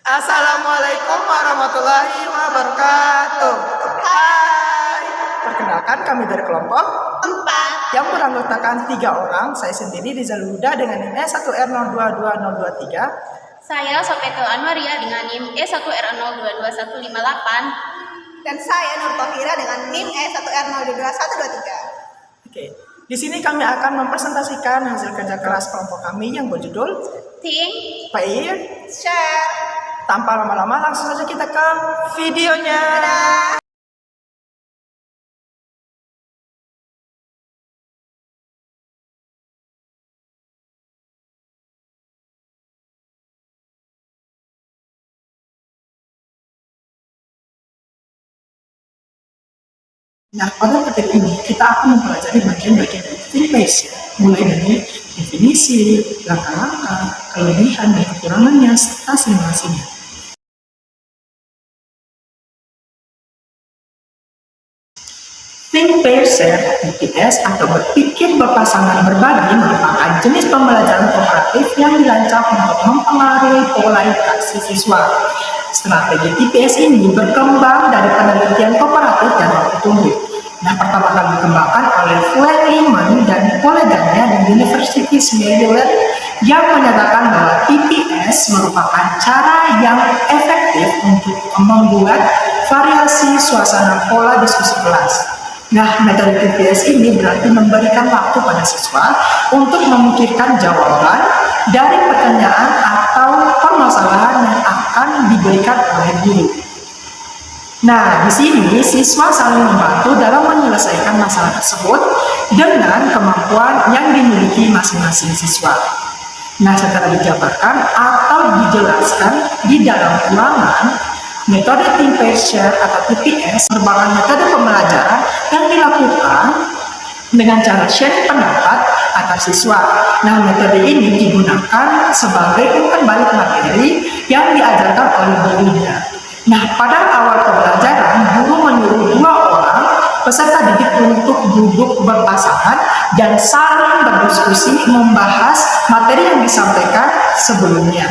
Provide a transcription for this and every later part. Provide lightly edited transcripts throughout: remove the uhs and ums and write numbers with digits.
Assalamualaikum warahmatullahi wabarakatuh. Hai, perkenalkan kami dari kelompok 4. yang beranggotakan 3 orang. Saya sendiri Rizal Huda dengan NIM E1R022023. Saya Sofetul Anwaria dengan NIM E1R022158. Dan saya Nur Tohira dengan NIM E1R022123. Oke, di sini kami akan mempresentasikan hasil kerja keras kelompok kami yang berjudul Think, PAIR. Share. Tanpa lama-lama langsung saja kita ke videonya. Nah, pada materi ini kita akan mempelajari bagian-bagian dari think PAIR, mulai dari definisi, langkah-langkah, kelebihan dan kekurangannya, serta simulasinya. Think Pair Share (TPS) atau berpikir berpasangan berbagi merupakan jenis pembelajaran kooperatif yang dirancang untuk mempengaruhi pola interaksi siswa. Strategi TPS ini berkembang dari penelitian kooperatif dan waktu tunggu. Nah, pertama kali dikembangkan oleh Fleckman dan koleganya di University Maryland yang menyatakan bahwa TPS merupakan cara yang efektif untuk membuat variasi suasana pola diskusi kelas. Nah, metode TPS ini berarti memberikan waktu pada siswa untuk memikirkan jawaban dari pertanyaan atau permasalahan yang akan diberikan oleh guru. Nah, di sini siswa saling membantu dalam menyelesaikan masalah tersebut dengan kemampuan yang dimiliki masing-masing siswa. Nah, setelah dijabarkan atau dijelaskan di dalam ulangan, metode Think Pair Share atau TPS merupakan metode pembelajaran yang dilakukan dengan cara share pendapat antar siswa. Nah, metode ini digunakan sebagai umpan balik materi yang diajarkan oleh gurunya. Nah, pada awal pembelajaran, guru menyuruh 2 orang peserta didik untuk duduk berpasangan dan saling berdiskusi membahas materi yang disampaikan sebelumnya.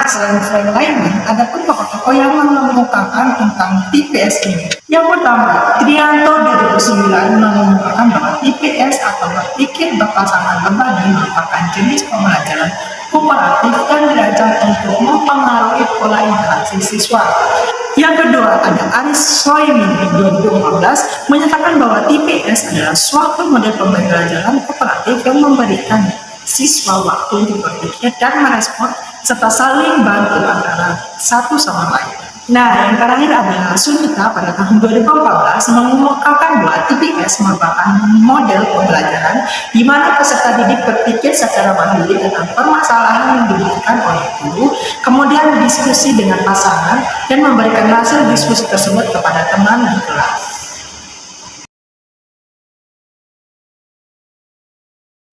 Selain lainnya, ada pun tokoh-tokoh yang mengemukakan tentang TPS ini. Yang pertama, Trianto 2009 mengemukakan bahwa TPS atau berpikir berpasangan berbagi merupakan jenis pembelajaran kooperatif yang dirancang untuk mempengaruhi pola interaksi siswa. Yang kedua, ada Aris Soimin 2014 menyatakan bahwa TPS adalah suatu model pembelajaran kooperatif yang memberikan siswa waktu untuk berpikir dan merespon serta saling bantu antara satu sama lain. Nah, yang terakhir adalah Sunita pada tahun 2014 mengemukakan bahwa TPS merupakan model pembelajaran di mana peserta didik berpikir secara mandiri tentang permasalahan yang diberikan oleh guru, kemudian diskusi dengan pasangan dan memberikan hasil diskusi tersebut kepada teman di kelas.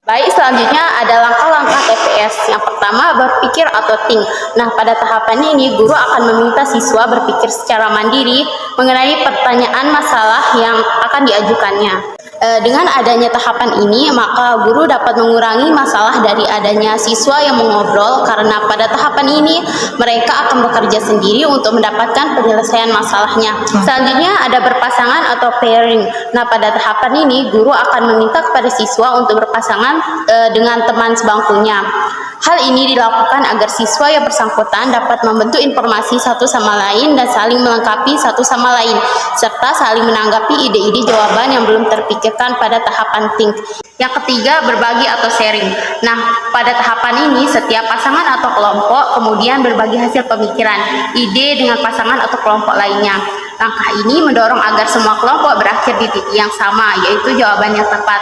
Baik, selanjutnya ada langkah-langkah TPS. Yang pertama, berpikir atau think. Nah, pada tahapan ini, guru akan meminta siswa berpikir secara mandiri mengenai pertanyaan masalah yang akan diajukannya. Dengan adanya tahapan ini, maka guru dapat mengurangi masalah dari adanya siswa yang mengobrol, karena pada tahapan ini mereka akan bekerja sendiri untuk mendapatkan penyelesaian masalahnya. Selanjutnya ada berpasangan atau pairing. Nah, pada tahapan ini guru akan meminta kepada siswa untuk berpasangan dengan teman sebangkunya. Hal ini dilakukan agar siswa yang bersangkutan dapat membentuk informasi satu sama lain dan saling melengkapi satu sama lain, serta saling menanggapi ide-ide jawaban yang belum terpikirkan pada tahapan think. Yang ketiga, berbagi atau sharing. Nah, pada tahapan ini setiap pasangan atau kelompok kemudian berbagi hasil pemikiran, ide dengan pasangan atau kelompok lainnya. Langkah ini mendorong agar semua kelompok berakhir di titik yang sama, yaitu jawaban yang tepat.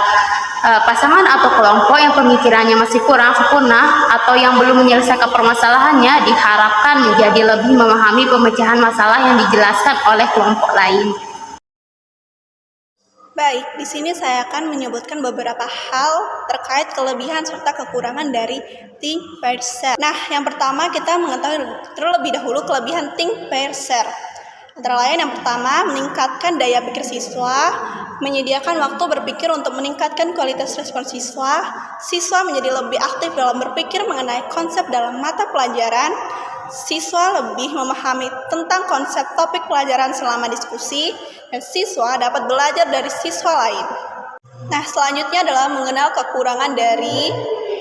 Pasangan atau kelompok yang pemikirannya masih kurang sempurna atau yang belum menyelesaikan permasalahannya diharapkan menjadi lebih memahami pemecahan masalah yang dijelaskan oleh kelompok lain. Baik, di sini saya akan menyebutkan beberapa hal terkait kelebihan serta kekurangan dari Think Pair Share. Nah, yang pertama kita mengetahui terlebih dahulu kelebihan Think Pair Share. Antara lain yang pertama, meningkatkan daya pikir siswa, menyediakan waktu berpikir untuk meningkatkan kualitas respon siswa menjadi lebih aktif dalam berpikir mengenai konsep dalam mata pelajaran, siswa lebih memahami tentang konsep topik pelajaran selama diskusi, dan siswa dapat belajar dari siswa lain. Nah, selanjutnya adalah mengenal kekurangan dari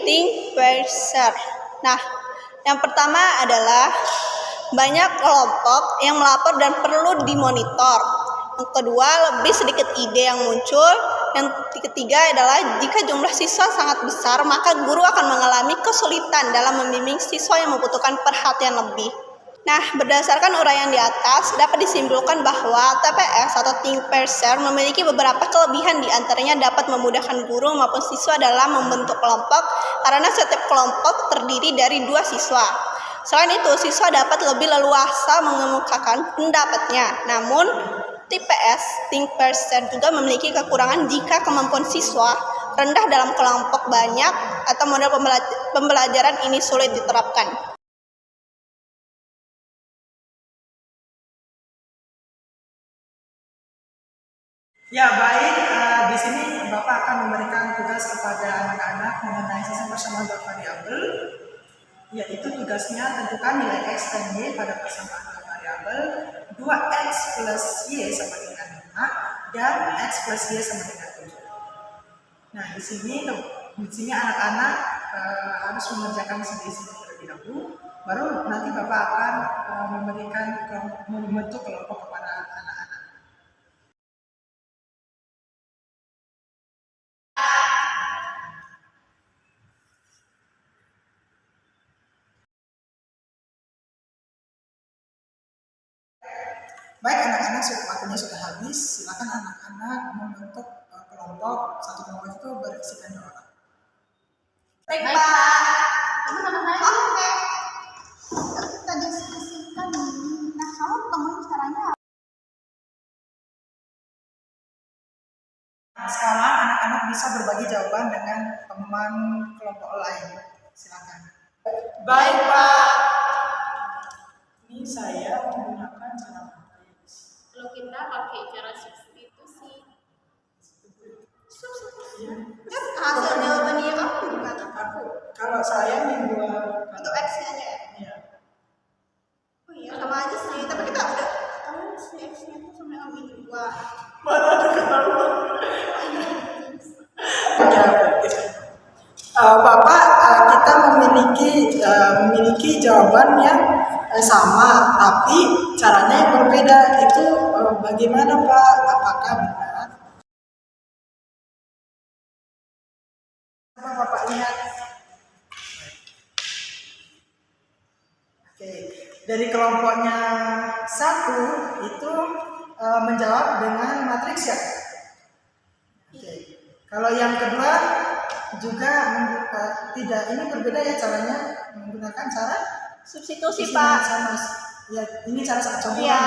think per share. Nah, yang pertama adalah banyak kelompok yang melapor dan perlu dimonitor. Yang kedua, lebih sedikit ide yang muncul. Yang ketiga adalah jika jumlah siswa sangat besar, maka guru akan mengalami kesulitan dalam membimbing siswa yang membutuhkan perhatian lebih. Nah, berdasarkan uraian di atas, dapat disimpulkan bahwa TPS atau Think Per Share memiliki beberapa kelebihan, di antaranya dapat memudahkan guru maupun siswa dalam membentuk kelompok karena setiap kelompok terdiri dari 2 siswa. Selain itu, siswa dapat lebih leluasa mengemukakan pendapatnya. Namun, TPS Think Per Share juga memiliki kekurangan jika kemampuan siswa rendah dalam kelompok banyak atau model pembelajaran ini sulit diterapkan. Ya baik, di sini Bapak akan memberikan tugas kepada anak-anak mengenai sistem persamaan dua variabel, yaitu tugasnya tentukan nilai X dan Y pada persamaan dua variabel, 2X plus Y sama dengan 5 dan X plus Y sama dengan 7. Nah di sini anak-anak harus mengerjakan sendiri-sendiri terlebih dahulu, baru nanti Bapak akan membentuk kelompok kepada anak-anak. Baik anak-anak, waktunya sudah habis. Silakan anak-anak membentuk kelompok. Satu kelompok itu berisikan 2 orang. Baik, Pak. Oke. Kita diskusikan. Nah, kamu temuin caranya. Sekarang anak-anak bisa berbagi jawaban dengan teman kelompok lain. Silakan. Baik, Pak. Ini saya menggunakan cara Kalau kita pakai cara substitusi. Hasil jawabannya kamu gimana? Kalau saya membuat Untuk X-nya aja ya? ya. Oh iya, sama aja sih. Tapi kita udah tahu si X-nya itu sama yang ini 2. Mana ada ketahuan. Bapak, kita memiliki jawaban yang sama, tapi caranya yang berbeda. Itu bagaimana Pak? Apakah benar? Coba Bapak lihat. Oke, dari kelompoknya 1 itu menjawab dengan matriks ya. Oke, kalau yang kedua juga tidak, ini berbeda ya caranya, menggunakan cara Substitusi, Pak. sama ya, ini cara campuran Iya.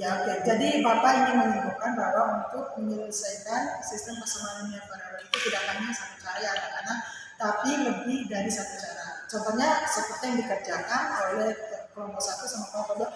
ya. Oke. Jadi Bapak ingin menyimpulkan bahwa untuk menyelesaikan sistem persamaan linear variabel itu tidak hanya satu cara ya anak-anak, tapi lebih dari satu cara. Contohnya seperti yang dikerjakan oleh kelompok 1 sama kelompok 2.